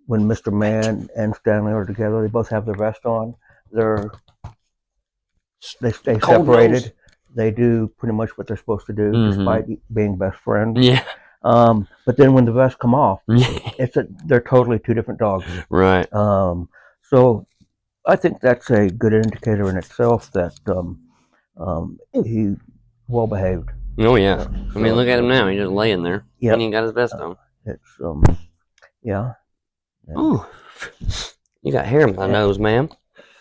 when Mr. Mann and Stanley are together, they both have their vest on. They're they stay Cold separated. nose. They do pretty much what they're supposed to do, Mm-hmm. despite being best friends. Yeah. But then when the vests come off, they're totally two different dogs. Right. So I think that's a good indicator in itself that he's well behaved. Oh yeah. I mean, So look at him now. He's just laying there. yeah, And he got his vest uh, on. it's yeah, and Ooh. You got hair in my nose, ma'am.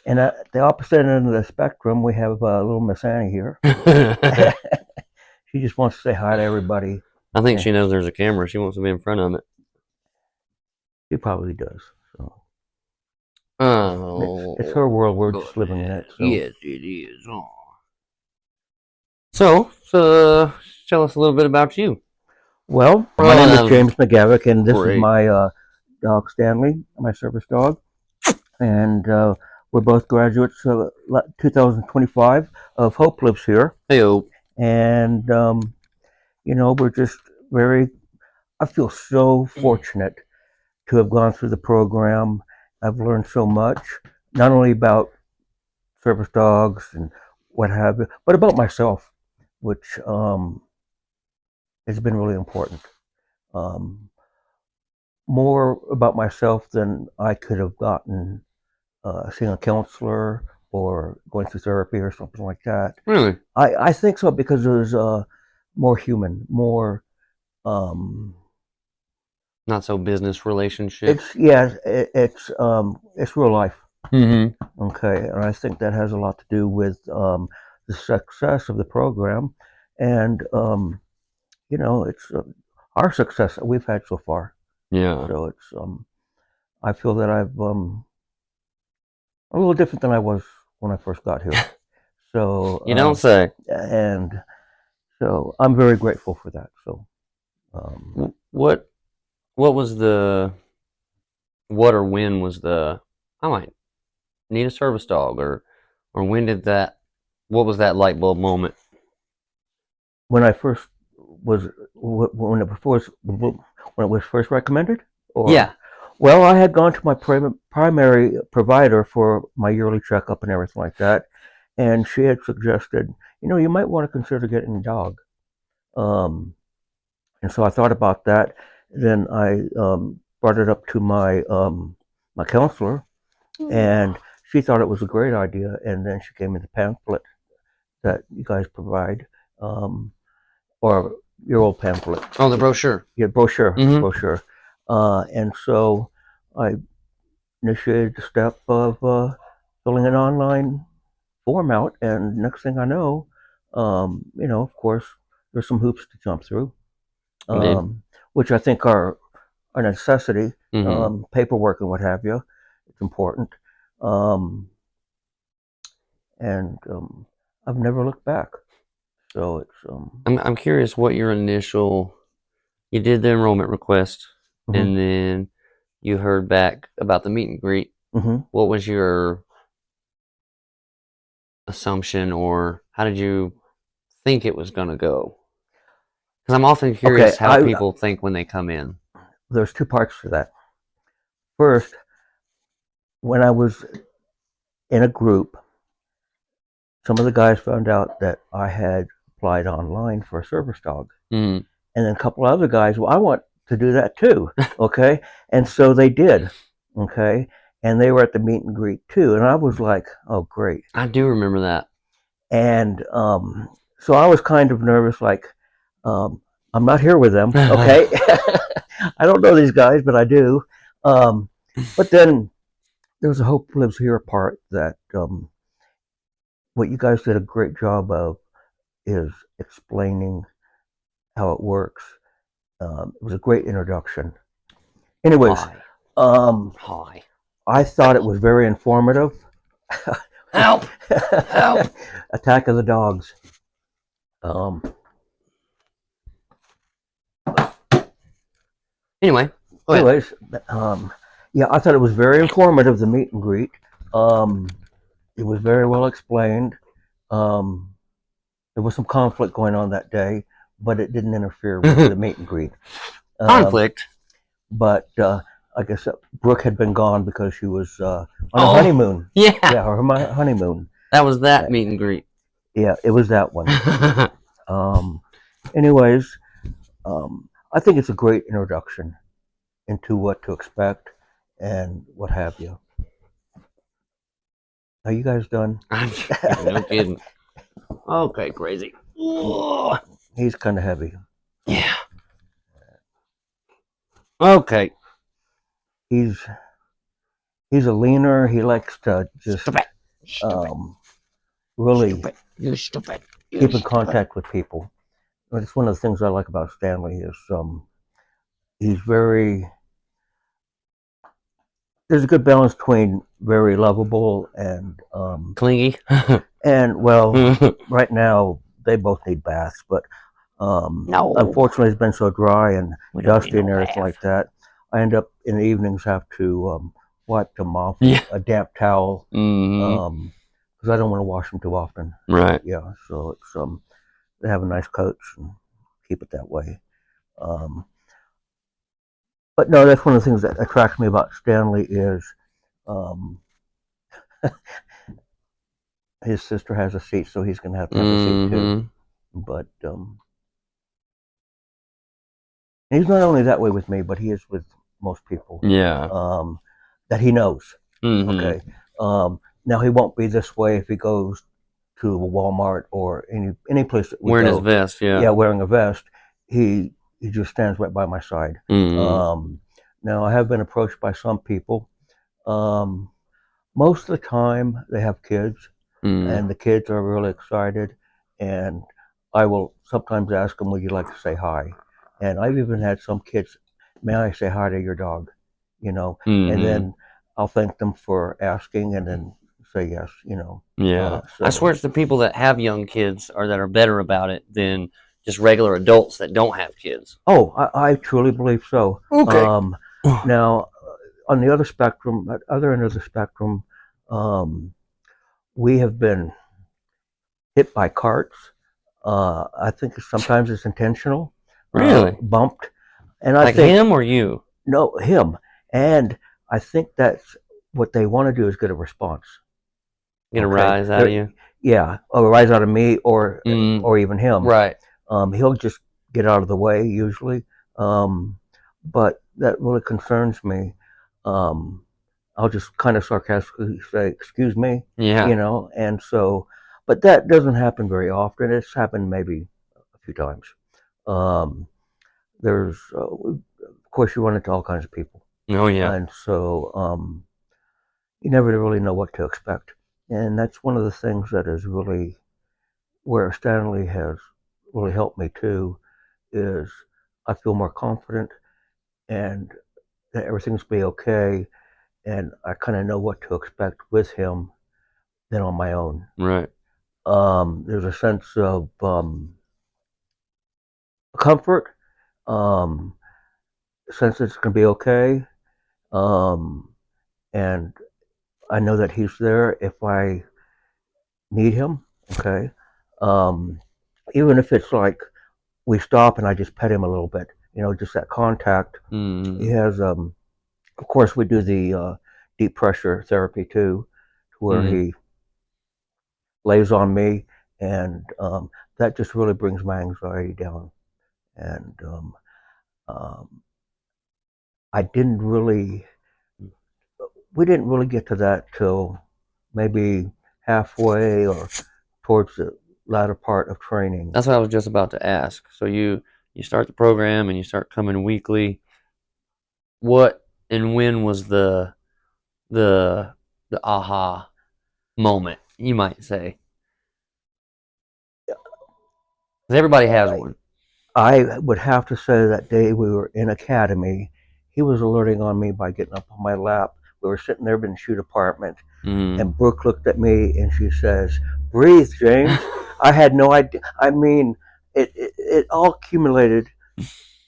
and at the opposite end of the spectrum, we have little Miss Annie here. I She just wants to say hi to everybody. think she knows there's a camera. She wants to be in front of it. She probably does. So Oh. it's her world. We're just living in it. So. Yes, it is. Oh. So, tell us a little bit about you. Well, my name is James McGavick, and this is my dog Stanley, my service dog, and we're both graduates of 2025 of Hope Lives Here. Heyo. And we're just very. I feel so fortunate to have gone through the program. I've learned so much, not only about service dogs and what have you, but about myself, which has been really important. More about myself than I could have gotten seeing a counselor or going through therapy or something like that. Really? I think so because it was more human, more. Not so business relationship. It's real life. Mm-hmm. Okay, and I think that has a lot to do with the success of the program, and it's our success that we've had so far. Yeah. So it's I feel that I've a little different than I was when I first got here. So You don't say. And so I'm very grateful for that. So what was the what or when was the I might need a service dog or when did that what was that light bulb moment? when I first was when it was first recommended, or Yeah. well, I had gone to my primary provider for my yearly checkup and everything like that, and she had suggested, you might want to consider getting a dog. Um, and so I thought about that. Then I brought it up to my counselor, and she thought it was a great idea. And then she gave me the pamphlet that you guys provide, or your old pamphlet. Oh, the brochure. Yeah, brochure, Mhm. brochure. And so I initiated the step of filling an online form out, and next thing I know, of course, there's some hoops to jump through, Indeed. Which I think are a necessity. Mhm. Paperwork and what have you, it's important. Um, and I've never looked back. So it's I'm curious what your initial you did the enrollment request mhm, and then you heard back about the meet and greet. mhm. What was your assumption or how did you think it was going to go? Because I'm often Okay. curious how people think when they come in. There's two parts to that. First, when I was in a group, some of the guys found out that I had applied online for a service dog. Mm. And then a couple of other guys, well, I want to do that too. Okay. And so they did. Okay. And they were at the meet and greet too. And I was like, oh, great. I do remember that. And so I was kind of nervous, like, I'm not here with them. Okay. I don't know these guys, but I do. But then there's a Hope Lives Here part that what you guys did a great job of is explaining how it works. It was a great introduction. Anyways, Hi. um, Hi. I thought it was very informative. Help! Help! Attack of the Dogs. Anyway, anyways, yeah, I thought it was very informative, the meet and greet. It was very well explained. Um, there was some conflict going on that day, but it didn't interfere with the meet and greet. conflict. But I guess Brooke had been gone because she was on her Oh, honeymoon. yeah. Yeah, her honeymoon. That was Uh, that meet and greet. yeah, it was that one. Um, anyways, I think it's a great introduction into what to expect and what have you. Are you guys done? Yeah, no kidding. Okay, crazy. Ugh. He's kind of heavy. Yeah. Okay. He's he's a leaner. He likes to just Stupid. Stupid. um, really Stupid. You stupid. You keep in stupid. contact with people. It's one of the things I like about Stanley is he's very there's a good balance between very lovable Clingy. and well, right now they both need baths, but No. unfortunately it's been so dry and We don't need dusty no and everything bath. like that. I end up in the evenings have to wipe them off with Yeah. a damp towel Mm-hmm. because I don't want to wash them too often. Right. Yeah, so it's they have a nice coats and keep it that way. Um, but no, that's one of the things that attracts me about Stanley is um, his sister has a seat, so he's going to have a seat too. Mm-hmm. But he's not only that way with me, but he is with most people Yeah. um, that he knows. Mm-hmm. Okay. Now he won't be this way if he goes to a Walmart or any place that we Wearing his go. vest, yeah. Yeah, wearing a vest. He just stands right by my side. Mm-hmm. Um, Now I have been approached by some people. Um, Most of the time they have kids, Mm-hmm. and the kids are really excited. And I will sometimes ask them, "Would you like to say hi?" And I've even had some kids, "May I say hi to your dog?" You know, and Mm-hmm. then I'll thank them for asking, and then say yes. Yeah. I So swear it's the people that have young kids or that are better about it than just regular adults that don't have kids. oh, I truly believe so. Okay. Now, on the other spectrum, at other end of the spectrum, um, we have been hit by carts. I think sometimes it's intentional, Really? bumped, and I Like think him or you? no him, and I think that's what they want to do is get a response. Get a Okay, rise out of they're you? yeah, or rise out of me Mm, or even him. right. He'll just get out of the way usually, um, but that really concerns me. Um, I'll just kind of sarcastically say, "Excuse me," Yeah. and so, but that doesn't happen very often. It's happened maybe a few times. Um, there's, of course, you run into all kinds of people, Oh, yeah. and so you never really know what to expect. And that's one of the things that is really where Stanley has really helped me too. Is I feel more confident and that everything's be okay, and I kind of know what to expect with him than on my own. Right. There's a sense of comfort, um, sense it's going to be okay, um, and I know that he's there if I need him. Okay, um, even if it's like we stop and I just pet him a little bit, just that contact. He Mm, has, of course, we do the deep pressure therapy too, where mm. he lays on me, and that just really brings my anxiety down. And um, I didn't really, we didn't really get to that till maybe halfway or towards the latter part of training. That's what I was just about to ask. So you start the program and you start coming weekly. What and when was the the aha moment, you might say? 'Cause everybody has Uh, one. I would have to say that day we were in academy, he was alerting on me by getting up on my lap. We were sitting there in the shoe department, Mm. and Brooke looked at me and she says, "Breathe, James." I had no idea. I mean, it all accumulated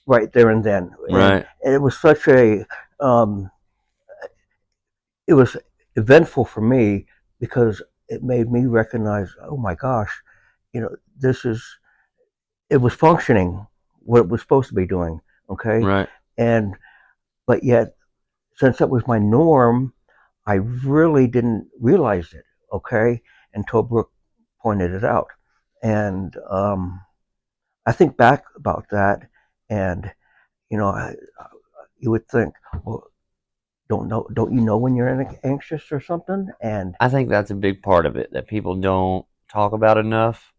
right there and then, Right. and it was such a um, it was eventful for me because it made me recognize, oh my gosh, this is it was functioning what it was supposed to be doing. Okay, Right. and but yet since that was my norm, I really didn't realize it, okay, until Brooke pointed it out. And I think back about that, and you know, you would think, well, don't you know when you're anxious or something? And I think that's a big part of it that people don't talk about enough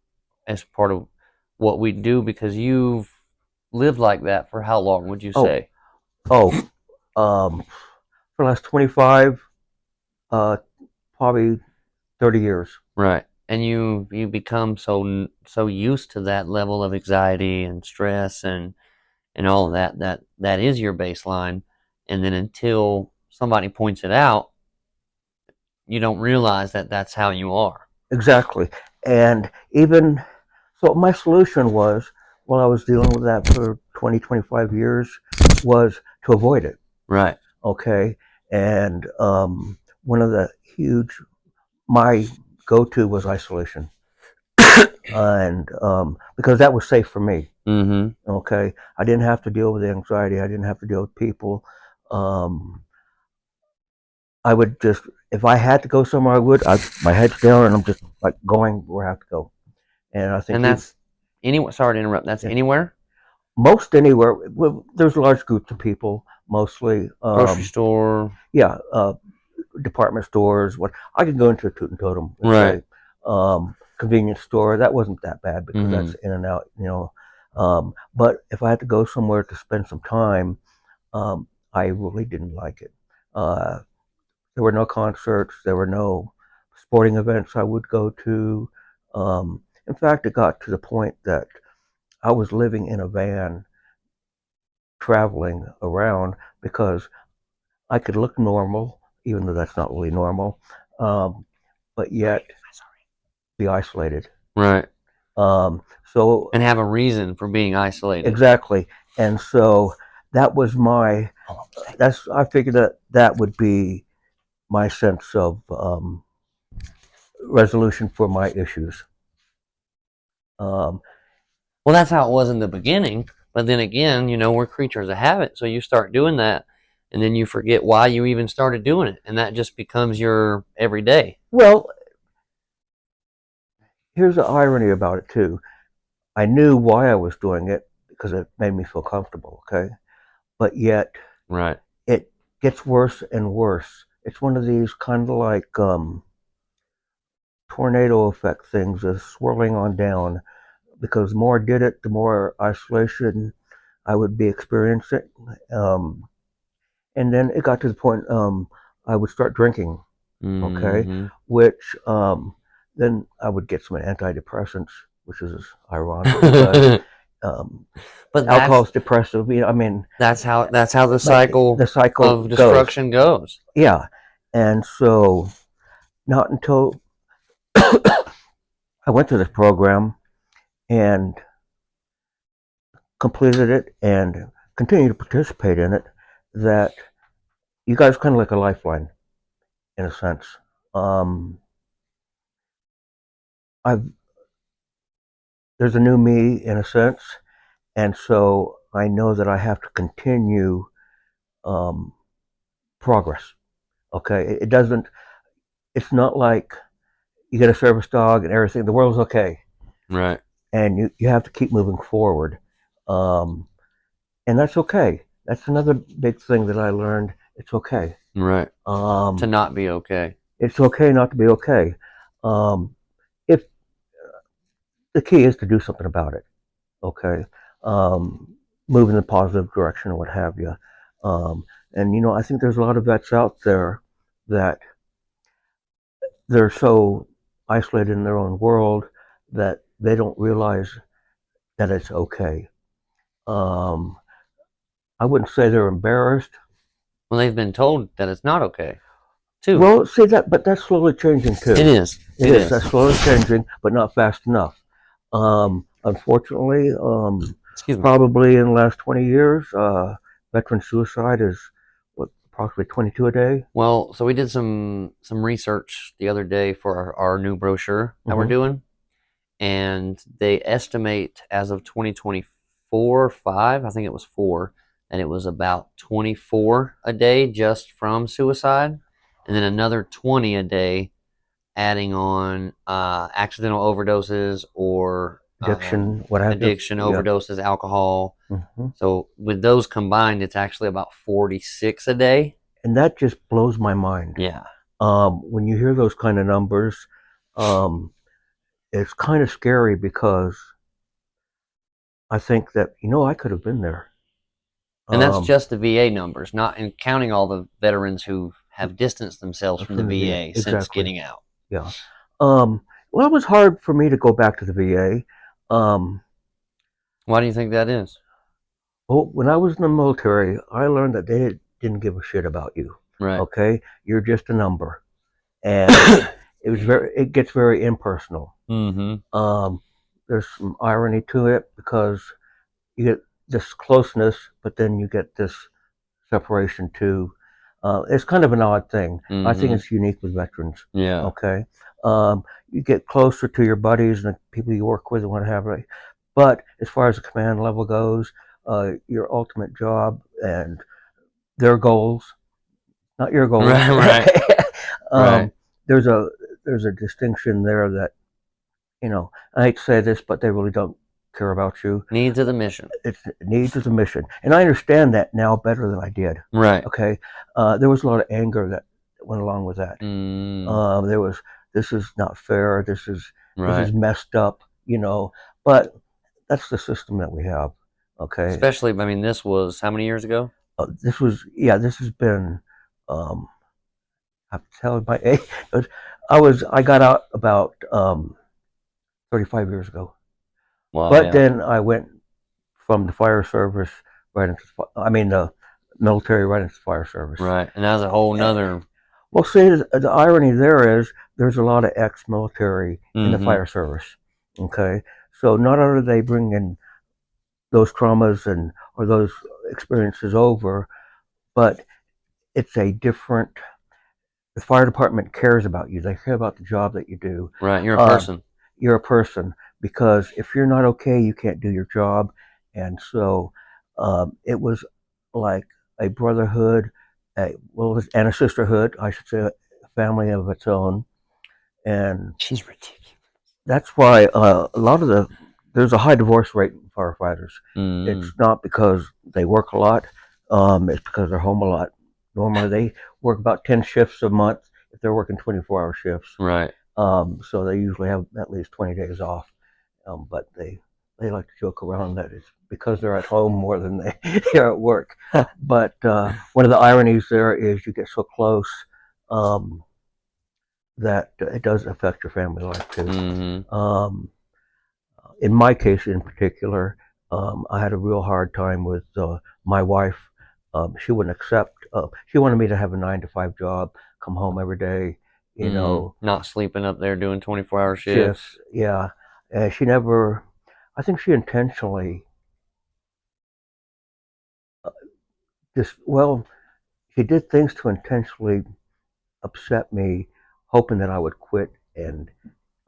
as part of what we do because you've lived like that for how long would you oh, say? oh, for the last 25, uh, probably 30 years. Right. And you become so used to that level of anxiety and stress and all of that that is your baseline and then until somebody points it out, you don't realize that that's how you are. Exactly. And even so, my solution was, while I was dealing with that for 20, 25 years, was to avoid it. Right. Okay. And one of the huge, my go to was isolation. And because that was safe for me. Mm-hmm. Okay. I didn't have to deal with anxiety, I didn't have to deal with people. Um, I would just, if I had to go somewhere, I would. My head's down and I'm just like going where I have to go. And I think And that's anywhere. Sorry to interrupt. That's yeah, anywhere. most anywhere, well, there's large groups of people, mostly. Grocery store. Yeah, department stores. What I could go into a Toot and Totem and Right. say, convenience store. That wasn't that bad because Mm-hmm. that's in and out. But if I had to go somewhere to spend some time, I really didn't like it. Uh, there were no concerts. There were no sporting events I would go to. In fact, it got to the point that I was living in a van traveling around because I could look normal, even though that's not really normal, um, but yet be isolated. Right. Um, so And have a reason for being isolated. exactly, and so that was my. That's I figured that that would be my sense of resolution for my issues. Um, Well, that's how it was in the beginning. But then again, we're creatures of habit. So you start doing that, and then you forget why you even started doing it. And that just becomes your everyday. well, here's the irony about it too. I knew why I was doing it because it made me feel comfortable. Okay, but yet Right. it gets worse and worse. It's one of these kind of like tornado effect things that's swirling on down because the more I did it, the more isolation I would be experiencing. Um, and then it got to the point I would start drinking, okay, Mm-hmm. which then I would get some antidepressants, which is ironic because um, But alcohol that's is depressive. I mean, that's how the but cycle the cycle of goes. destruction goes. Yeah. And so not until I went to this program and completed it and continue to participate in it that you guys kind of like a lifeline in a sense. Um, I've there's a new me in a sense, and so I know that I have to continue um, progress. Okay, it doesn't. It's not like you get a service dog and everything. The world's okay, Right. and you have to keep moving forward, um, and that's okay. That's another big thing that I learned. It's okay. Right. To Um, not be okay. it's okay not to be okay. Um, if the key is to do something about it, okay, um, move in a positive direction or what have you. Um, and I think there's a lot of vets out there that they're so isolated in their own world that they don't realize that it's okay. Um, I wouldn't say they're embarrassed. Well, they've been told that it's not okay, too. Well, see that, but that's slowly changing It too. is. It It is. is. That's slowly changing, but not fast enough. Unfortunately, Excuse me. probably in the last 20 years, veteran suicide is what approximately 22 a day. Well, so we did some research the other day for our new brochure that we're Mm-hmm. doing, and they estimate as of 2024 5, I think it was 4, and it was about 24 a day just from suicide, and then another 20 a day adding on accidental overdoses or addiction, what have you. addiction, Yeah. overdoses, alcohol. Hmm. So with those combined, it's actually about 46 a day. And that just blows my mind. Yeah. When you hear those kind of numbers, um, it's kind of scary because I think that, I could have been there. And that's Um, just the VA numbers, not in counting all the veterans who have distanced themselves from the from the VA, VA since exactly. getting out. Yeah. Well, it was hard for me to go back to the VA. Why do you think that is? Well, when I was in the military, I learned that they didn't give a shit about you. Right. Okay, you're just a number, and it gets very impersonal. Mm-hmm. Um, there's some irony to it because you get this closeness, but then you get this separation too. It's kind of an odd thing. I think Mm-hmm. it's unique with veterans. Yeah. Okay, you get closer to your buddies and the people you work with and what have you. But as far as the command level goes, your ultimate job and their goals, not your goals. Right. Right. Okay, Right. um, there's a distinction there that I hate to say this, but they really don't care about you. Needs of the mission. It's needs as a mission, and I understand that now better than I did. Right. Okay, there was a lot of anger that went along with that. Mm. There was, this is not fair. This Right. is messed up. But that's the system that we have. Okay, Especially, I mean, this was how many years ago? this has been. Um, I have to tell my age. I got out about 35 years ago. Wow. But Yeah. then I went from the fire service right into, the military right into the fire service. Right. And that's a whole nother. Well, see, the irony there is there's a lot of ex-military in the Mm-hmm. fire service. Okay, so not only are they bringing those traumas and or those experiences over, but it's a different. The fire department cares about you. They care about the job that you do. Right. You're a Uh, person. you're a person because if you're not okay, you can't do your job. And so it was like a brotherhood, and a sisterhood, I should say, a family of its own. And She's ridiculous. that's why a lot of there's a high divorce rate in firefighters. It's Mm. not because they work a lot, it's because they're home a lot. Normally, they work about 10 shifts a month if they're working 24-hour shifts. Right. So they usually have at least 20 days off. But they like to joke around that it's because they're at home more than they're at work. But one of the ironies there is you get so close um, that it does affect your family life too. Mm-hmm. Um, in my case, in particular, I had a real hard time with my wife. She wouldn't accept. She wanted me to have a 9 to 5 job, come home every day, you Mm. know, Not sleeping up there doing 24-hour shifts. shifts. Yeah, she never. I think she intentionally just she did things to intentionally upset me, hoping that I would quit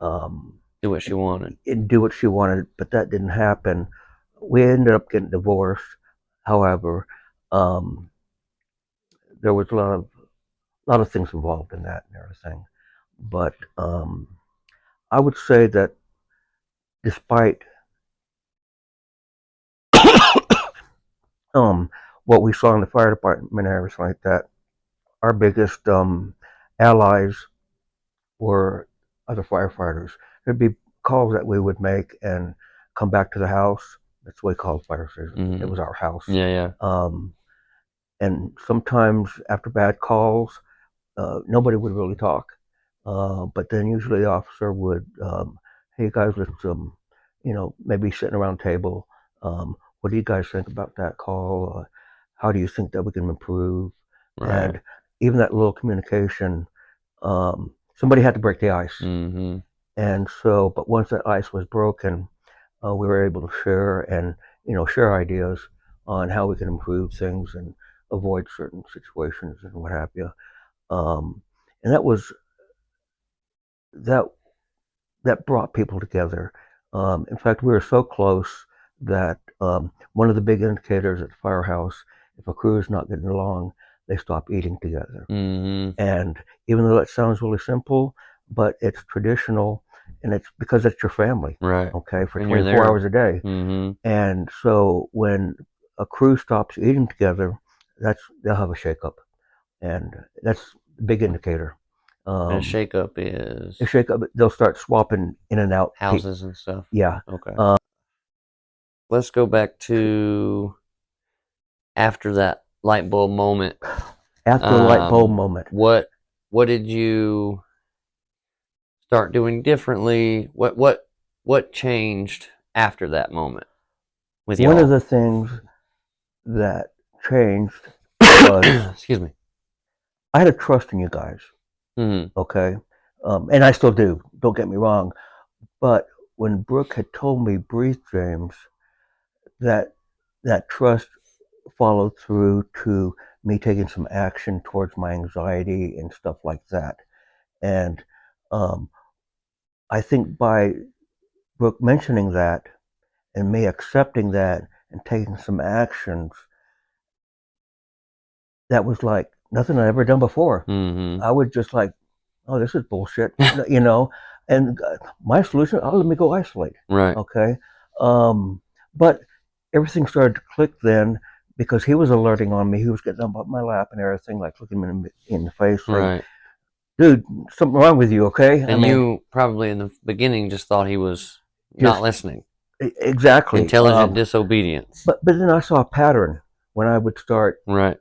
um, Do what she wanted. and do what she wanted. But that didn't happen. We ended up getting divorced. However, um, there was a lot of things involved in that and everything. But I would say that despite um, what we saw in the fire department and everything like that, our biggest allies were other firefighters. There'd be calls that we would make and come back to the house. That's what we called fire station. It Mm-hmm. was our house. Yeah. Yeah. Um, and sometimes after bad calls, nobody would really talk. But then usually the officer would, hey guys, let's, maybe sitting around the table. What do you guys think about that call? How do you think that we can improve? Right. And even that little communication, somebody had to break the ice. Mm-hmm. And so, but once that ice was broken, we were able to share and, share ideas on how we can improve things and avoid certain situations and what have you. Um, and that that brought people together. In fact, we were so close that one of the big indicators at the firehouse, if a crew is not getting along, they stop eating together. Mm-hmm. And even though it sounds really simple, but it's traditional, and it's because it's your family, Right. okay, for And you're 24 there. hours a day. Mm-hmm. And so when a crew stops eating together, they'll have a shakeup, and that's a big indicator. And a Um, shakeup a is shakeup, they'll start swapping in and out. houses and stuff. Yeah. Okay. Let's go back to after that light bulb moment. After the light bulb Um, moment, what what did you start doing differently? What changed after that moment with one of y'all? the things that changed was Excuse me. I had a trust in you guys. Mm-hmm. Okay, and I still do. Don't get me wrong. But when Brooke had told me, breathe, James, that that trust followed through to me taking some action towards my anxiety and stuff like that. And um, I think by Brooke mentioning that and me accepting that and taking some actions, that was like nothing I'd ever done before. Mm-hmm. I was just like, oh, this is bullshit, you know. And my solution, oh, let me go isolate. Right. Okay. Um, but everything started to click then because he was alerting on me. He was getting up on my lap and everything, like looking me in the face, like, Right. dude, something wrong with you, okay? I And mean, you probably in the beginning just thought he was not just listening. exactly. Intelligent disobedience. But then I saw a pattern when I would start. Right.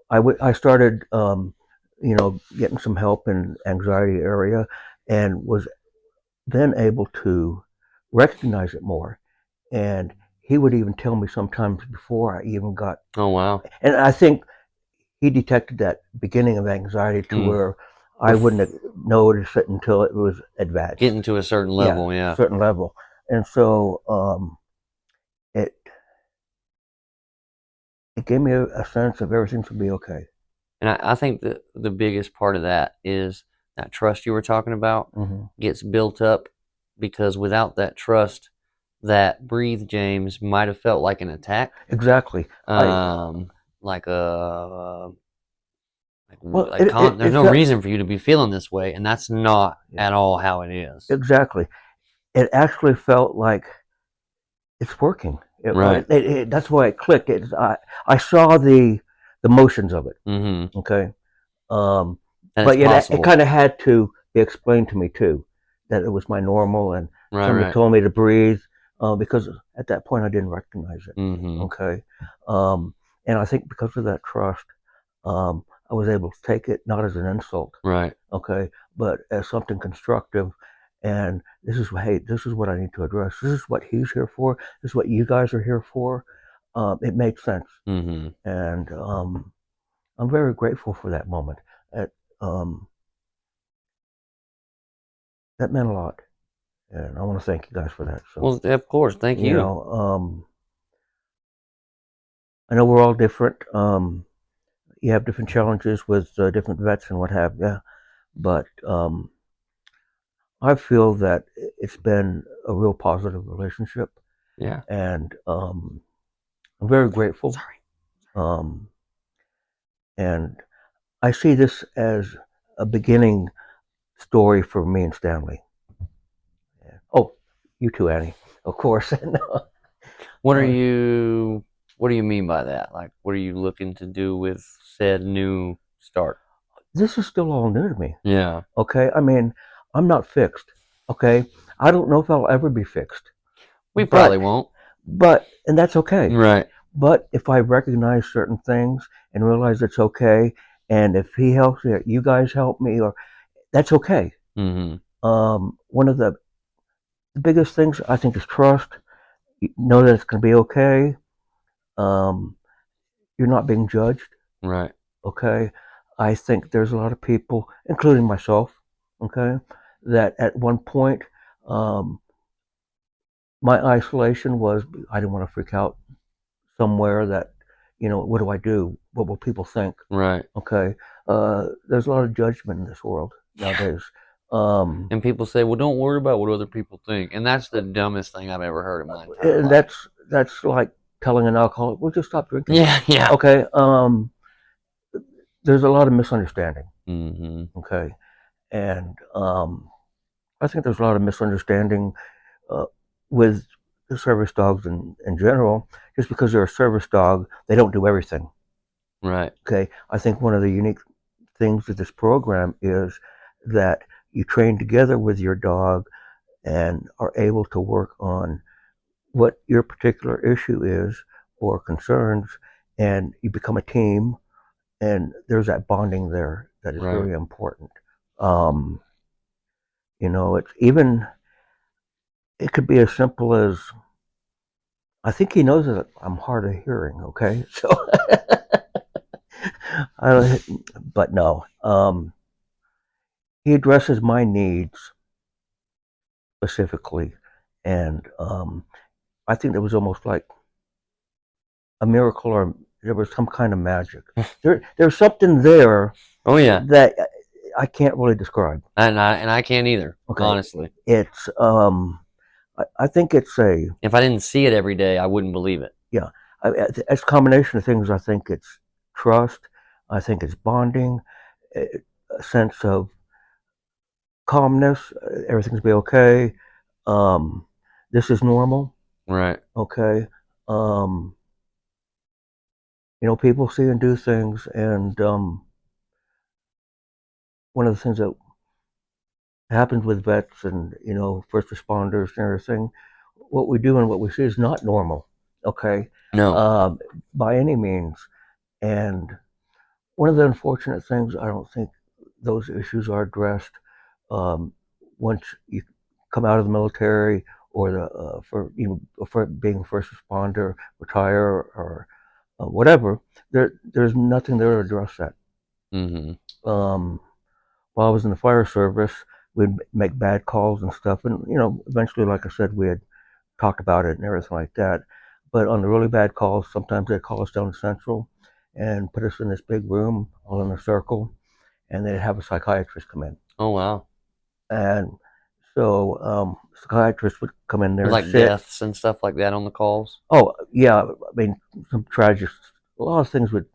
I started, getting some help in anxiety area, and was then able to recognize it more. And he would even tell me sometimes before I even got, Oh wow. and I think he detected that beginning of anxiety to Mm. where I wouldn't have noticed it until it was advanced. Getting to a certain Yeah, level, yeah. certain level. And so it it gave me a sense of everything's gonna be okay. And I think that the biggest part of that is that trust you were talking about Hmm. gets built up because without that trust, that breathe James might have felt like an attack, Exactly. I um, like a well, it there's it no felt reason for you to be feeling this way, and that's not yeah, at all how it is. exactly. It actually felt like it's working. Right. That's why it clicked. I saw the motions of it. Mm-hmm. Okay. Um, That it's but yet it possible. kind of had to be explained to me too, that it was my normal, and Right. somebody Right. told me to breathe, because at that point I didn't recognize it. Mm-hmm. Okay. Um, and I think because of that trust, I was able to take it not as an insult, Right. okay, but as something constructive. And this is, hey, this is what I need to address. This is what he's here for. This is what you guys are here for. It made sense, Mm-hmm. and I'm very grateful for that moment. That um, that meant a lot, and I want to thank you guys for that. So Well, of course. Thank you you. know, I know we're all different. You have different challenges with different vets and what have you, but I feel that it's been a real positive relationship, Yeah. and I'm very grateful. Sorry. Um, and I see this as a beginning story for me and Stanley. Yeah. Oh, you too, Annie, of course. What are uh, you? What do you mean by that? Like, what are you looking to do with said new start? this is still all new to me. Yeah, Okay, I mean, I'm not fixed. Okay, I don't know if I'll ever be fixed, we probably but won't. and that's okay. Right. But if I recognize certain things and realize it's okay, and if he helps me, or you guys help me, or that's okay. Mm-hmm. One of the biggest things I think is trust. You know that it's going to be okay. Um, you're not being judged. Right. Okay, I think there's a lot of people, including myself. Okay, that at one point, um, my isolation was I didn't want to freak out somewhere that, what do I do? What will people think? Right. Okay, there's a lot of judgment in this world Yeah. nowadays. Um, And people say, "Well, don't worry about what other people think," and that's the dumbest thing I've ever heard in my entire and life. that's like telling an alcoholic, "Well, just stop drinking." Yeah, yeah. Okay, there's a lot of misunderstanding. Mm-hmm. Okay, and I think there's a lot of misunderstanding uh, with the service dogs in general. Just because they're a service dog, they don't do everything. Right, Okay, I think one of the unique things of this program is that you train together with your dog and are able to work on what your particular issue is or concerns, and you become a team, and there's that bonding there that is right. very important. Um, it's even it could be as simple as I think he knows that I'm hard of hearing. Okay, so I, but no, he addresses my needs specifically, and I think there was almost like a miracle, or there was some kind of magic. There's something there Oh yeah, that I can't really describe. and I can't either, Okay, honestly. it's I think it's a If I didn't see it every day, I wouldn't believe it. yeah, it's a combination of things. I think it's trust. I think it's bonding, a sense of calmness. Everything's be okay. Um, this is normal. Right. Okay. Um, people see and do things, and one of the things that happens with vets and first responders and everything, what we do and what we see is not normal. Okay, No. um, by any means. And one of the unfortunate things, I don't think those issues are addressed um, once you come out of the military, or for being a first responder, retire, or whatever. There's nothing there to address that. Mm-hmm. Um, while I was in the fire service, we'd make bad calls and stuff, and eventually, like I said, we had talked about it and everything like that. But on the really bad calls, sometimes they'd call us down to Central and put us in this big room all in a circle, and they'd have a psychiatrist come in. Oh wow. And so psychiatrist would come in there With and like sit. deaths and stuff like that on the calls. Oh yeah, I mean some tragic, a lot of things with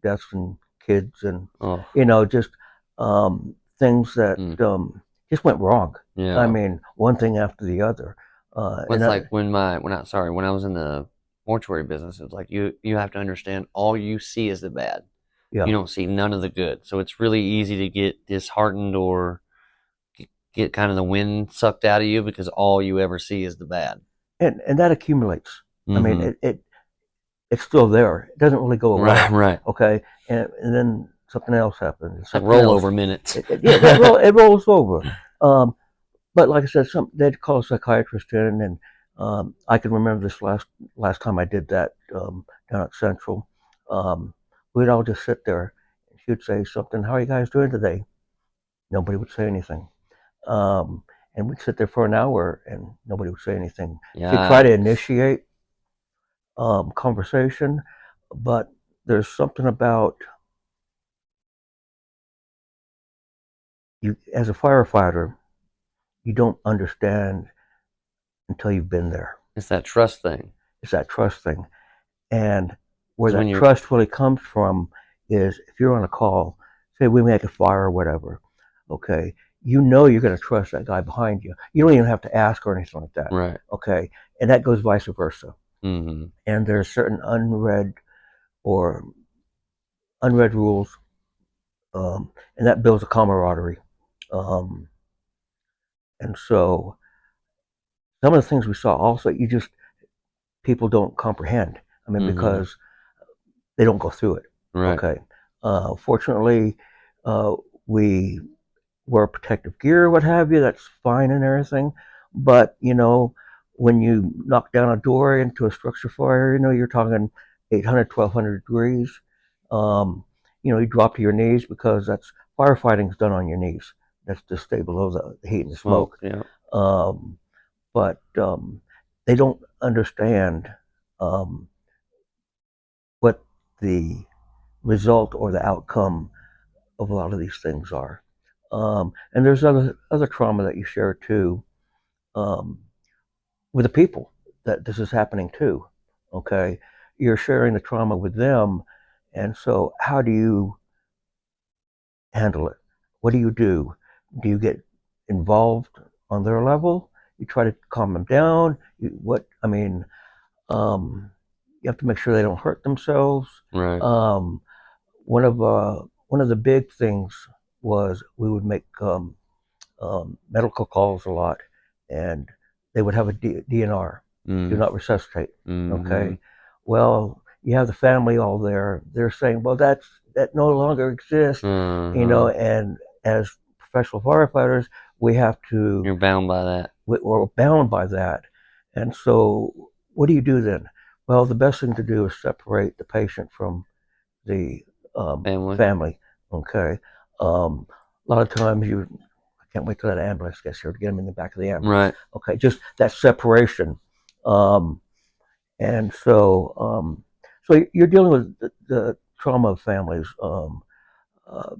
deaths and kids, and Oh. just things that Mm. just went wrong. I Yeah. mean, one thing after the other, Well, and it's like when I was in the mortuary business, it's like you have to understand all you see is the bad. yeah, You don't see none of the good. So it's really easy to get disheartened or get kind of the wind sucked out of you because all you ever see is the bad. and that accumulates. I mean, Mm-hmm. it's still there. It doesn't really go Right, away. right. Okay, and then something else happens, and It's like something else. rollover minutes. Yeah, it rolls over. Um, but like I said, they'd call a psychiatrist in, and I can remember this last time I did that down at Central. Um, we'd all just sit there, and she'd say something. How are you guys doing today? Nobody would say anything. Um, and we'd sit there for an hour, and nobody would say anything. She'd try to Yikes. initiate conversation, but there's something about you as a firefighter. You don't understand until you've been there. It's that trust thing. It's that trust thing. And where Because when that you're trust really comes from is if you're on a call, say we make a fire or whatever, okay, you're going to trust that guy behind you. You don't even have to ask or anything like that, right. okay? And that goes vice versa. Mm-hmm. And there's certain or unread rules, and that builds a camaraderie. Um, and so some of the things we saw also, people don't comprehend. I mean, Mm-hmm. because they don't go through it. Right. Okay. Fortunately, uh, we wear protective gear, what have you. That's fine and everything. But when you knock down a door into a structure fire, you're talking 800, 1200 degrees. You drop to your knees because that's firefighting is done on your knees. That's to stay below the heat and the Smoke. smoke. Yeah. Um, but they don't understand what the result or the outcome of a lot of these things are. And there's other trauma that you share too, um, with the people that this is happening to. Okay, you're sharing the trauma with them, and so how do you handle it? What do you do? Do you get involved on their level? You try to calm them down. What I mean, um, you have to make sure they don't hurt themselves. Right. Um, one of the big things was we would make medical calls a lot, and they would have a DNR, do Mm. not resuscitate. Mm-hmm. Okay, well, you have the family all there. They're saying, well, that no longer exists, Uh-huh. and as professional firefighters, we have to You're bound by that. we're bound by that. And so, what do you do then? Well, the best thing to do is separate the patient from the Family. family. Okay. A lot of times I can't wait till that ambulance gets here to get them in the back of the ambulance. Right. Okay, just that separation. Um, and so you're dealing with the trauma of families. Uh,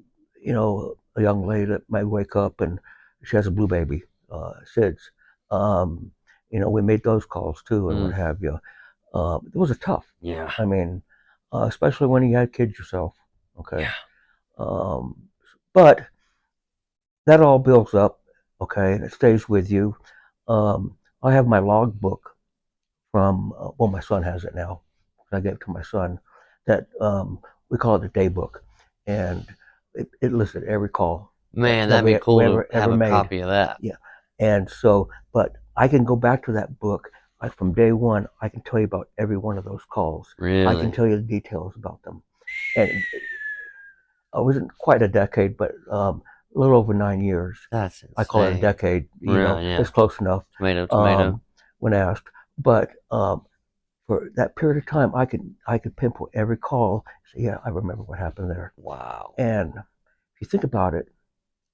a young lady that may wake up and she has a blue baby, SIDS. Um, we made those calls too and what Mm. have you. It was a tough. Yeah. I mean, especially when you had kids yourself. Okay. Yeah. Um, but that all builds up, okay, and it stays with you. I have my log book from, well, my son has it now. I gave it to my son. That we call it the day book, and it listed every call Man, that that'd be we cool to ever have a made. copy of that. Yeah, and so, but I can go back to that book. Like from day one, I can tell you about every one of those calls. I can Really? tell you the details about them, and it wasn't quite a decade, but a little over 9 years. That's I call it a insane. decade. Really? It's Yeah. close enough Tomato, tomato. um, when asked. But for that period of time, I could pinpoint every call. Say, yeah, I remember what happened there. Wow. And if you think about it,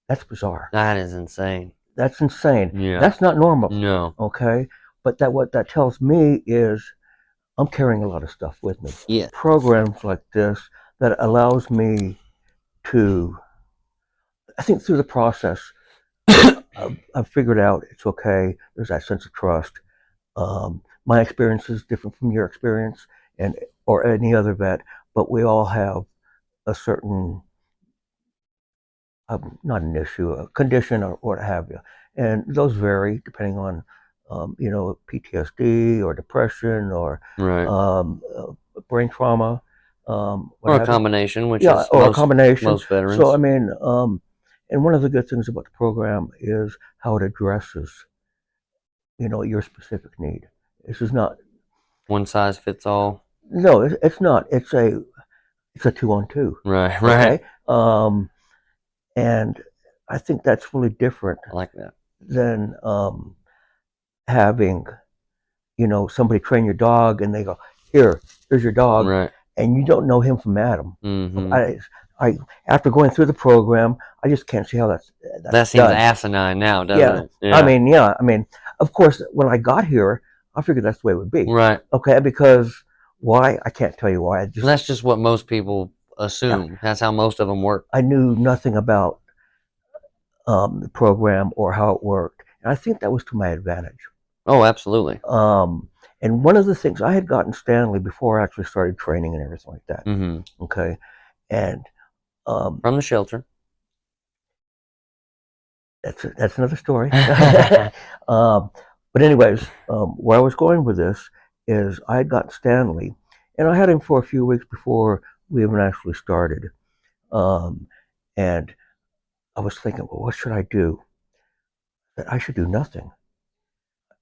that's bizarre. That is insane. That's insane. Yeah. That's not normal. No. Okay, but that what that tells me is I'm carrying a lot of stuff with me. Yeah. Programs like this that allows me to, I think, through the process, I've figured out it's okay. There's that sense of trust. My experience is different from your experience, and or any other vet, but we all have a certain, not an issue, a condition, or what have you, and those vary depending on, PTSD or depression or Right. brain trauma, what Or a have you. combination, which Yeah, is or a combination. most So I veterans. mean, and one of the good things about the program is how it addresses, your specific need. This is not. One size fits all. No, it's not. It's a two on two. Right. Right. Okay, and I think that's really different I like that. than having somebody train your dog and they go, here's your dog, Right. and you don't know him from Adam. Mm-hmm. I after going through the program, I just can't see how That that's seems done. asinine now, doesn't Yeah, it? Yeah. I mean, of course, when I got here, I figured that's the way it would be. Right. Okay, because why? I can't tell you why. I just, That's just what most people yeah, assume. That's how most of them work. I knew nothing about the program or how it worked, and I think that was to my advantage. Oh, absolutely. Um, and one of the things I had gotten Stanley before I actually started training and everything like that. Mm-hmm. Okay, and um, From the shelter. that's another story. um, but anyways, where I was going with this is I had gotten Stanley, and I had him for a few weeks before we even actually started. Um, and I was thinking, well, what should I do? That I should do nothing.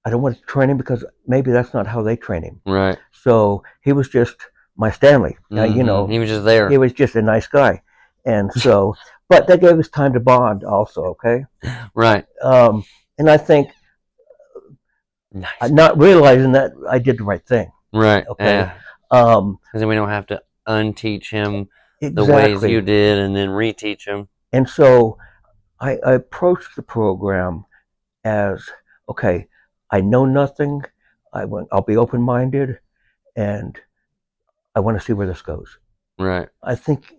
I don't want to train him because maybe that's not how they train him. Right. So he was just my Stanley. Mm-hmm. He was just He there. was just a nice guy. And so, but that gave us time to bond also, okay? Right. Um, and I think Nice. I'm not realizing that I did the right thing, Right. okay? Yeah. Um, Because then we don't have to unteach him the ways exactly. you did and then reteach him. And so I approached the program as, okay, I know nothing. I'll be open minded and I want to see where this goes. Right. I think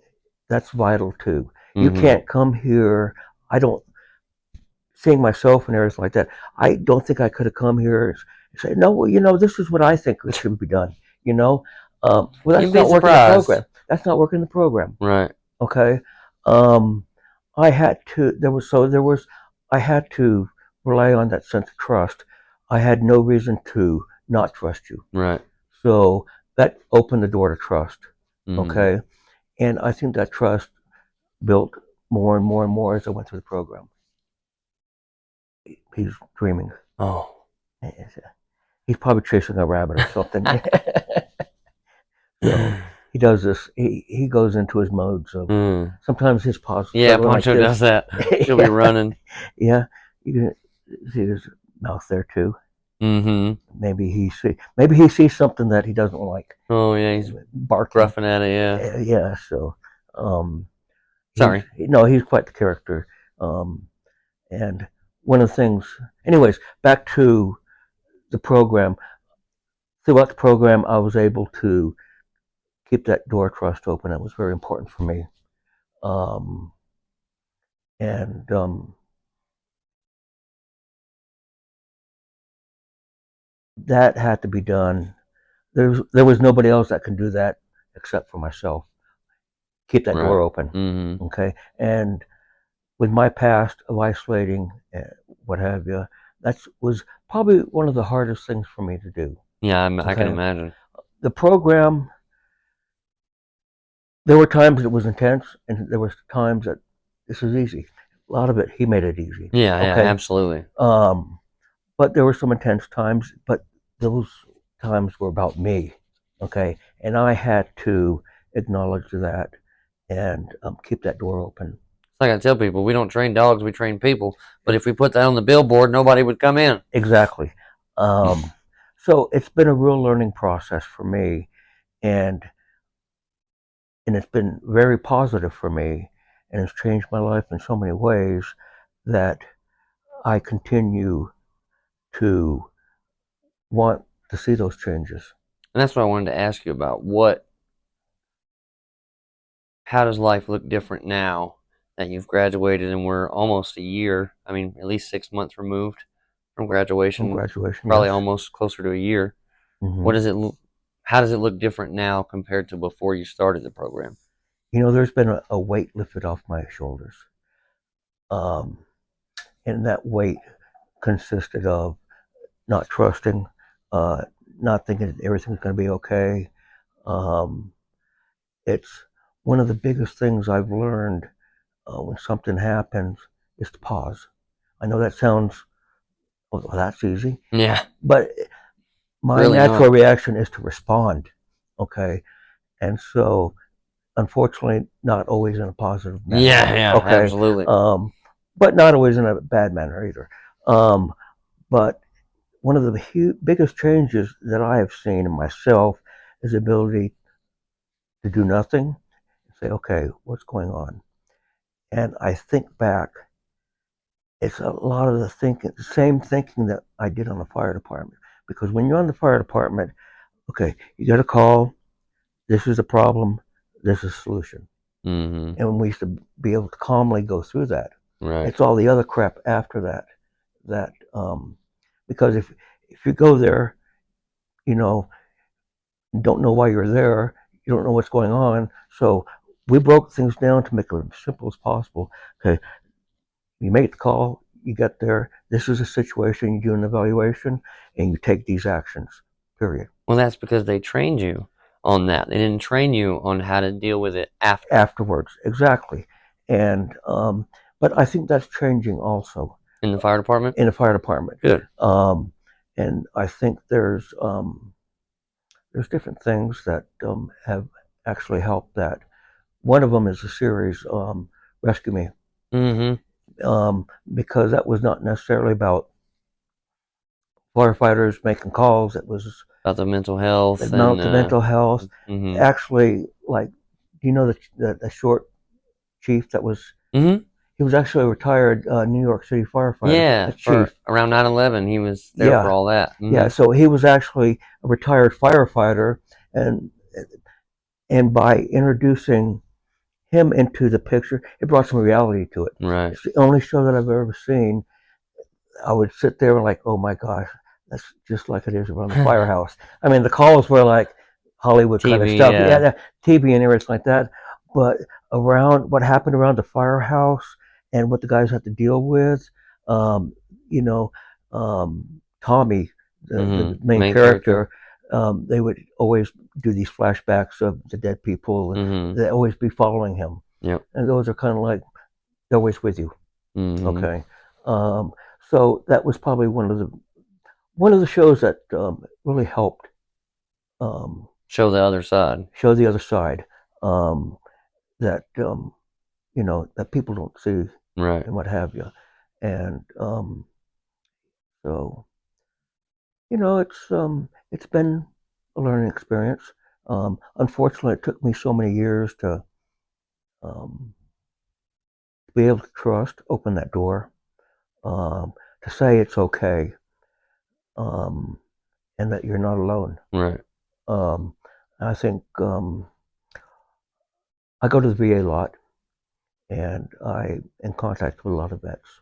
that's vital too. You Mm-hmm. can't come here. I don't, seeing myself and everything like that. I don't think I could have come here and say, no, well, this is what I think should be done. you know. Well, You'd that's be not working the surprised. program. That's not working the program. Right. Okay. Um, I had to. There was. I had to rely on that sense of trust. I had no reason to not trust you. Right. So that opened the door to trust. Mm. Okay. And I think that trust built more and more and more as I went through the program. He's dreaming. Oh. He's probably chasing a rabbit or something. So he does this. He goes into his modes of Mm. sometimes his paws Yeah, start going like Poncho this. does that. She'll be Yeah, running. yeah. You can see his mouth there too. Mm-hmm. Maybe he sees something that he doesn't like, Oh yeah, he's barking. gruffing at it. Yeah. Yeah. So um, he's Sorry. no, he's quite the character. Um, and one of the things, anyways, back to the program. Throughout the program, I was able to keep that door trust open. It was very important for me. Um, and that had to be done. There was nobody else that can do that except for myself. Keep that door Right. open, Mm-hmm. okay. And with my past of isolating, what have you, that was probably one of the hardest things for me to do. Yeah, I can Okay, imagine. the program. There were times it was intense, and there was times that this was easy. A lot of it, he made it easy. Yeah, yeah, Okay, absolutely. um, but there were some intense times, but those times were about me, okay, and I had to acknowledge that and keep that door open. It's like I tell people, we don't train dogs, we train people. But if we put that on the billboard, nobody would come in. Exactly. Um, so it's been a real learning process for me, and it's been very positive for me, and it's changed my life in so many ways that I continue to want to see those changes. And that's what I wanted to ask you about. How does life look different now that you've graduated and we're almost a year? I mean, at least 6 months removed from From graduation, graduation, probably yes. almost closer to a year. What Hmm. does it? How does it look different now compared to before you started the program? There's been a weight lifted off my shoulders. Um, and that weight consisted of not trusting, uh, not thinking that everything's going to be okay. Um, it's one of the biggest things I've learned when something happens is to pause. I know that sounds, well, that's easy, Yeah, but my really natural not. reaction is to respond. Okay. And so, unfortunately, not always in a positive manner. Yeah, yeah, Okay. absolutely. Um, but not always in a bad manner either. Um, but one of the biggest changes that I have seen in myself is the ability to do nothing and say, okay, what's going on? And I think back, it's a lot of the thinking, the same thinking that I did on the fire department. Because when you're on the fire department, okay, you got a call, this is a problem, this is a solution. Mm-hmm. And we used to be able to calmly go through that. Right. It's all the other crap after that because if you go there, you know, don't know why you're there, you don't know what's going on. So we broke things down to make it as simple as possible. Okay, you make the call, you get there. This is a situation. You do an evaluation, and you take these actions. Period. Well, that's because they trained you on that. They didn't train you on how to deal with it after Afterwards, exactly. And but I think that's changing also in the fire department. in the fire department. Good. Um, and I think there's different things that have actually helped that. One of them is the series Rescue Me, Mm-hmm. because that was not necessarily about firefighters making calls. It was About the mental health and the mental health. mm-hmm. Actually, like, do you know the short chief that was? Mm-hmm. He was actually a retired New York City firefighter, a Yeah, for chief. around 9/11, he was there for Yeah, all that. yeah. Mm-hmm. So he was actually a retired firefighter, and and by introducing him into the picture, it brought some reality to it. Right. It's the only show that I've ever seen. I would sit there and like, oh my gosh, that's just like it is around the firehouse. I mean, the calls were like, Hollywood kind of TV, stuff. Yeah, yeah. the TV and everything like that. But around what happened around the firehouse and what the guys had to deal with, um, you know, Tommy, the main Main character. character, they would always do these flashbacks of the dead people. Mm-hmm. They always be following him, Yep. and those are kind of like they're always with you. Mm-hmm. Okay, um, so that was probably one of the shows that really helped um, Show the other side. show the other side um, that that people don't see Right. and what have you, and so it's been a learning experience. Unfortunately, it took me so many years um, to be able to trust, open that door, um, to say it's okay, um, and that you're not alone. Right. Um, I think I go to the VA a lot, and I in contact with a lot of vets,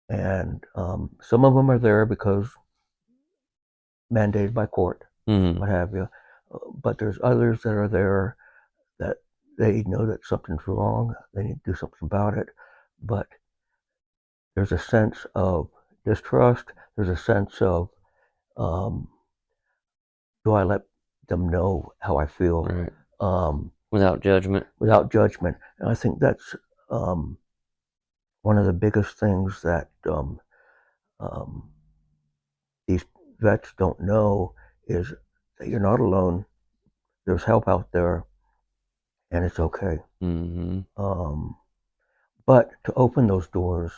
and some of them are there because mandated by court, Mm-hmm. what have you. But there's others that are there that they know that something's wrong, they need to do something about it, but there's a sense of distrust. There's a sense of um, do I let them know how I feel Right. um, Without judgment. without judgment? And I think that's um, one of the biggest things that um, these vets don't know is that you're not alone. There's help out there, and it's okay. Mm-hmm. Um, but to open those doors,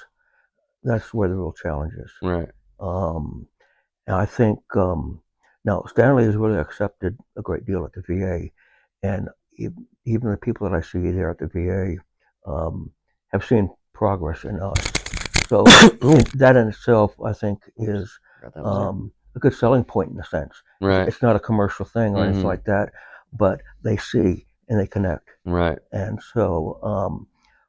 that's where the real challenge is. Right. Um, and I think now Stanley has really accepted a great deal at the VA, and even the people that I see there at the VA have seen progress in us. So that in itself, I think, Oops. is Forgot that was there. a good selling point in a sense. Right. It's not a commercial thing or anything Mm-hmm. like that, but they see and they connect. Right. And so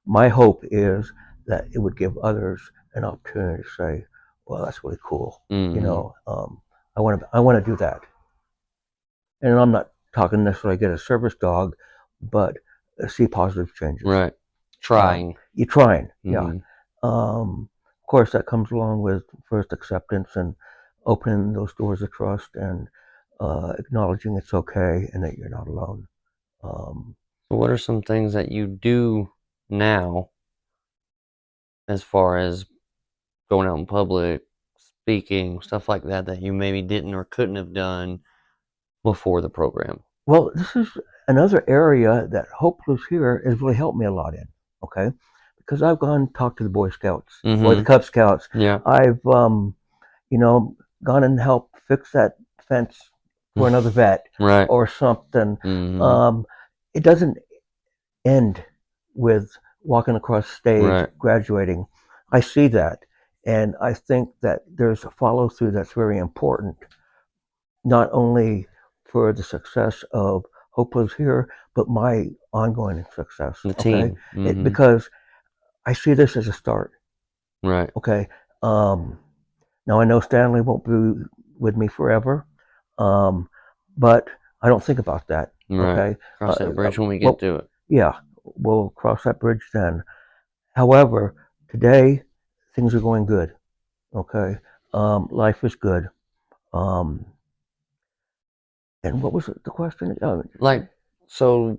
my hope is that it would give others an opportunity to say, well, that's really cool. Mm-hmm. I want to do that. And I'm not talking necessarily get a service dog, but see positive changes. Right. Um, Trying. you're trying, yeah. Mm-hmm. Of course, that comes along with first acceptance and opening those doors of trust and acknowledging it's okay and that you're not alone. Um, So what are some things that you do now as far as going out in public, speaking, stuff like that that you maybe didn't or couldn't have done before the program? well, this is another area that Hopeless here has really helped me a lot in. Okay, because I've gone and talked to the Boy Scouts or the Mm-hmm. Cub Scouts. Yeah. I've gone and helped fix that fence for another vet Right. or something. Mm-hmm. Um, it doesn't end with walking across stage, Right. graduating. I see that, and I think that there's a follow through that's very important, not only for the success of Hope Lives Here, but my ongoing success. The Okay, team. Mm-hmm. because I see this as a start. Right. Okay, um, now I know Stanley won't be with me forever, um, but I don't think about that. Right. Okay, Cross that bridge when we get well, to it. yeah, we'll cross that bridge then. However, today things are going good. Okay, life is good. Um, and what was the question? Like, so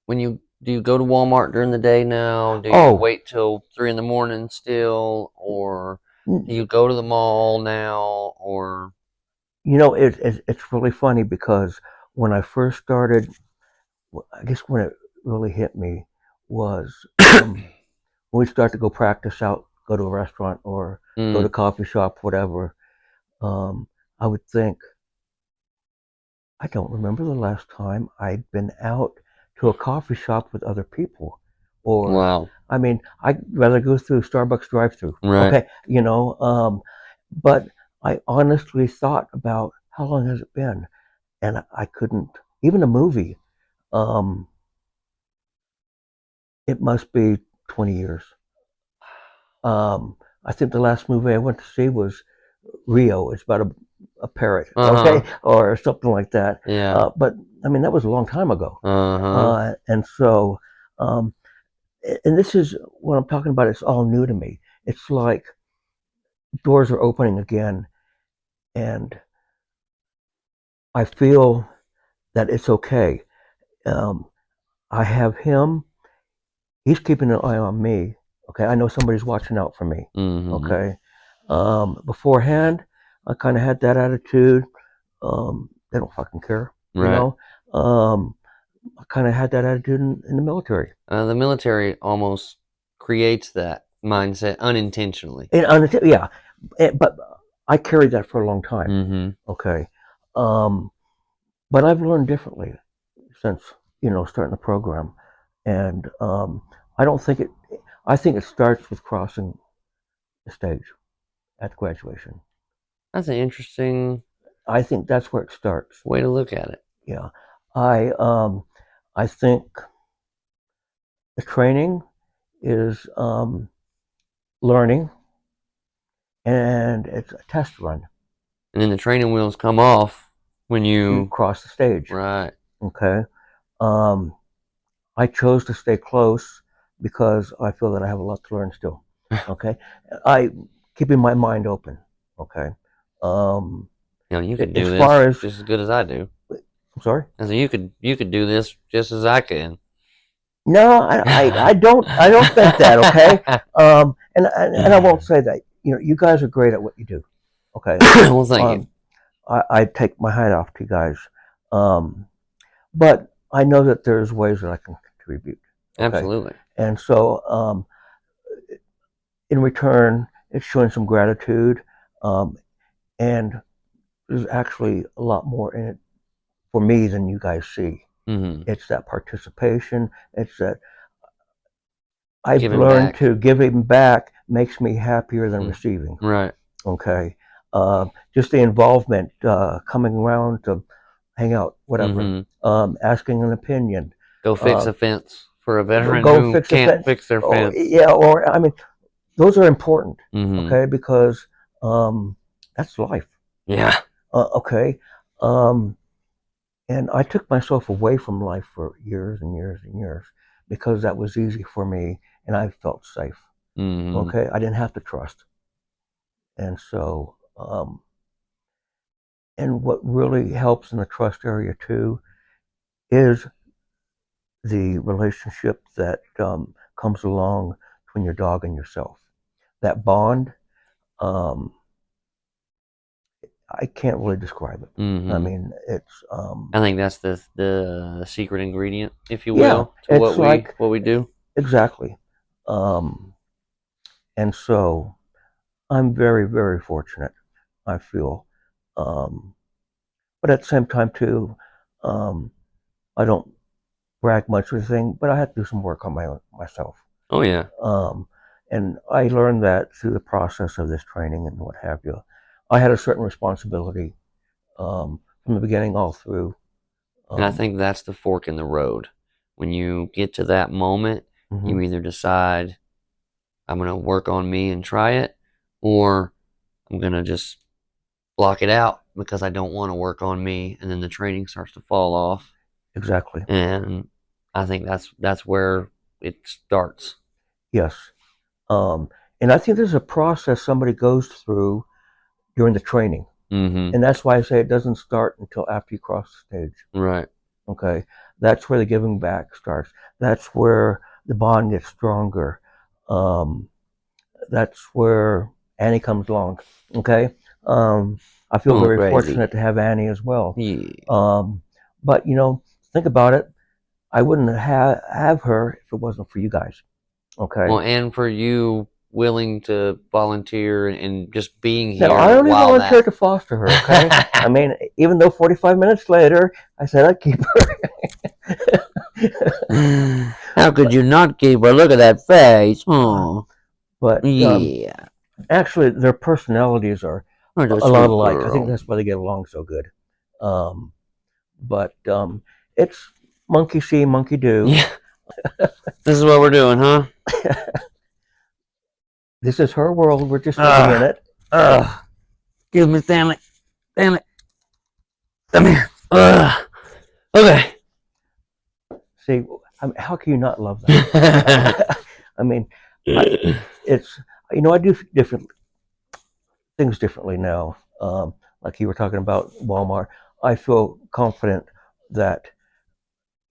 when you do you go to Walmart during the day now? Do you Oh, wait till 3 in the morning still, or do you go to the mall now? Or it's really funny because when I first started, I guess when it really hit me was when we start to go practice out, go to a restaurant or go to a mm, coffee shop, whatever. Um, I would think I don't remember the last time I'd been out to a coffee shop with other people. Or, wow, I mean, I'd rather go through Starbucks drive through. right, Okay, but I honestly thought about how long has it been? And I couldn't, even a movie, um, it must be 20 years. Um, I think the last movie I went to see was Rio. It's about a parrot, Uh okay, huh. or something like that. Yeah. But I mean, that was a long time ago. Uh huh. And so, um, and this is what I'm talking about. It's all new to me. It's like doors are opening again, and I feel that it's okay. Um, I have him. He's keeping an eye on me. Okay, I know somebody's watching out for me. Mm-hmm. Okay. Beforehand, I kind of had that attitude. They don't fucking care, you Right. know. Um, I kind of had that attitude in the military. The military almost creates that mindset unintentionally. Yeah, but I carried that for a long time. Mm-hmm. Okay, um, but I've learned differently since starting the program, and I don't think it. I think it starts with crossing the stage at graduation. That's an interesting I think that's where it starts. way to look at it. Yeah, I I think the training is learning, and it's a test run. And then the training wheels come off when You you. cross the stage. Right. Okay. Um, I chose to stay close because I feel that I have a lot to learn still. Okay. I keeping my mind open. Okay. Um, You know, you could as do this far as just as good as I do. I'm sorry. I said you could do this just as I can. No, I don't think that. Okay. And I won't say that. You guys are great at what you do. Okay. Well, thank you. Um, I take my hat off to you guys. Um, but I know that there's ways that I can contribute. Okay. Absolutely. And so, in return, it's showing some gratitude. Um, and there's actually a lot more in it for me than you guys see. Mm-hmm. It's that participation. It's that I've Giving learned back. to giving back makes me happier than Mm. receiving. Right. Okay. Just the involvement, coming around to hang out, whatever, Mm-hmm. asking an opinion, Go fix uh, a fence for a veteran go who fix a can't fence. fix their Oh, fence. yeah, or I mean, those are important, Mm-hmm. okay, because that's life, Yeah. okay. Um, and I took myself away from life for years and years and years because that was easy for me and I felt safe, Mm-hmm. okay. I didn't have to trust. And so, and what really helps in the trust area too is the relationship that comes along between your dog and yourself. That bond, um, I can't really describe it. I Mm-hmm. mean, it's I think that's the secret ingredient, if you yeah, will, to it's like what we do. exactly. Um, and so I'm very, very fortunate. I feel, um, but at the same time too, um, I don't brag much or anything, but I had to do some work on my own myself. Oh yeah. Um, and I learned that through the process of this training and what have you. I had a certain responsibility from the beginning all through. And I Um, think that's the fork in the road. When you get to that moment, mhm, you either decide I'm going to work on me and try it, or I'm going to just block it out because I don't want to work on me, and then the training starts to fall off. exactly. And I think that's where it starts. Yes. Um, and I think there's a process somebody goes through during the training. Mm-hmm. And that's why I say it doesn't start until after you cross the stage. Right. Okay. That's where the giving back starts. That's where the bond gets stronger. Um, that's where Annie comes along. Okay. I feel Going very crazy. fortunate to have Annie as well. Yeah. Um, but think about it. I wouldn't have her if it wasn't for you guys. Okay. Well, and for you willing to volunteer and just being Now, I here only while that. volunteered to foster her, okay? I mean, even though 45 minutes later, I said I'd keep her. How could but you not keep her? Look at that face. uh, Oh, but yeah. actually, their personalities are What a a lot sweet alike. I think girl. that's why they get along so good. Um, but it's monkey see, monkey do. Yeah. This is what we're doing, huh? This is her world. We're just living in Ugh. it. Ugh. Excuse me, Stanley. Damn it. Come here. Okay. See, I mean, how can you not love that? I mean, I, it's I do different things differently now. Like you were talking about Walmart, I feel confident that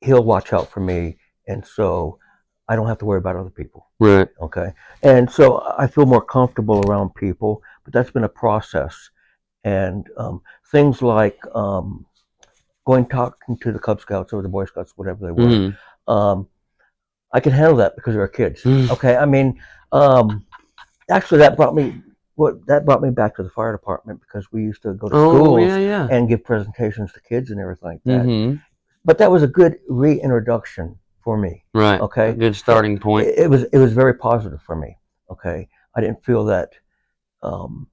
he'll watch out for me, and so I don't have to worry about other people. Right. Okay, and so I feel more comfortable around people, but that's been a process. And things like going talking to the Cub Scouts or the Boy Scouts, whatever they were, Mm. um, I can handle that because they're kids. Mm. Okay, I mean, um, actually, that brought me back to the fire department because we used to go to Oh yeah, schools yeah. and give presentations to kids and everything like that. Mm-hmm. But that was a good reintroduction for me. Right. A Okay, good it, starting point. it was very positive for me. Okay, I didn't feel that um,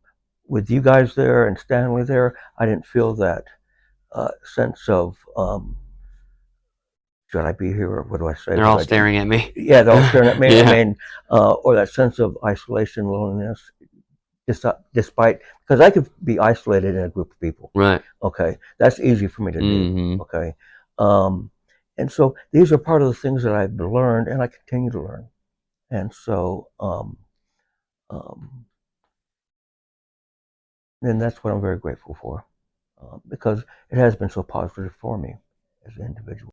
with you guys there and Stanley there. I didn't feel that sense of should I be here or what do I say? They're What all do I do? staring at me. Yeah, they're all staring at me. I Yeah. mean, or that sense of isolation, loneliness, despite because I could be isolated in a group of people. Right. Okay, that's easy for me to do. Mm-hmm. Okay, um, and so these are part of the things that I've learned and I continue to learn. And so, um, and that's what I'm very grateful for because it has been so positive for me as an individual.